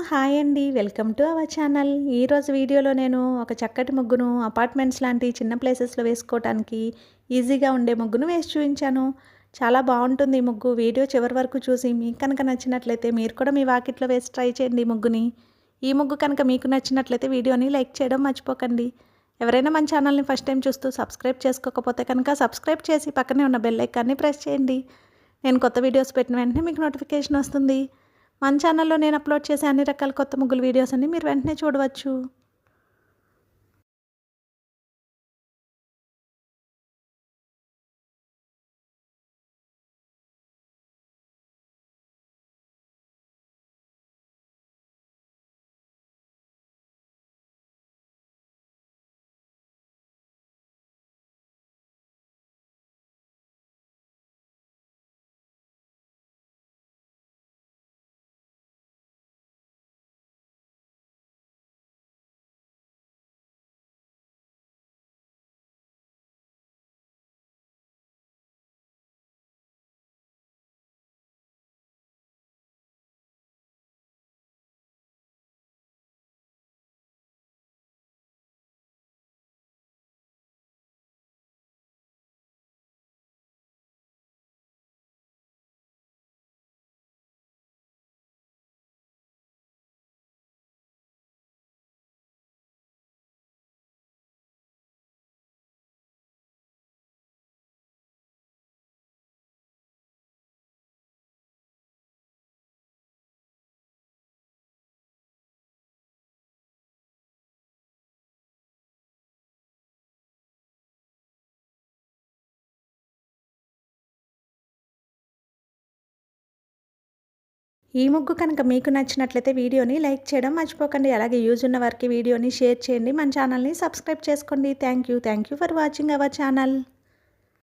Hi అండి. Welcome to our channel. ఈరోజు వీడియోలో నేను ఒక చక్కటి ముగ్గును అపార్ట్మెంట్స్ లాంటి చిన్న ప్లేసెస్‌లో వేసుకోవటానికి ఈజీగా ఉండే ముగ్గును వేసి చూయించాను. చాలా బావుంటుంది ఈ ముగ్గు. వీడియో చివరి వరకు చూసి మీకు కనుక నచ్చినట్లయితే మీరు కూడా మీ వాకిట్లో వేసి ట్రై చేయండి ఈ ముగ్గుని. ఈ ముగ్గు కనుక మీకు నచ్చినట్లయితే వీడియోని లైక్ చేయడం మర్చిపోకండి. ఎవరైనా మన ఛానల్ని ఫస్ట్ టైం చూస్తూ సబ్స్క్రైబ్ చేసుకోకపోతే కనుక సబ్స్క్రైబ్ చేసి పక్కనే ఉన్న బెల్ ఐకాన్ని ప్రెస్ చేయండి. నేను కొత్త వీడియోస్ పెట్టిన వెంటనే మీకు నోటిఫికేషన్ వస్తుంది. మన ఛానల్లో నేను అప్లోడ్ చేసే అన్ని రకాల కొత్త ముగ్గుల వీడియోస్ అన్ని మీరు వెంటనే చూడవచ్చు. ఈ ముగ్గు కనుక మీకు నచ్చినట్లయితే వీడియోని లైక్ చేయడం మర్చిపోకండి. అలాగే యూజ్ ఉన్న వారికి వీడియోని షేర్ చేయండి. మన ఛానల్ని సబ్స్క్రైబ్ చేసుకోండి. Thank you for watching our channel.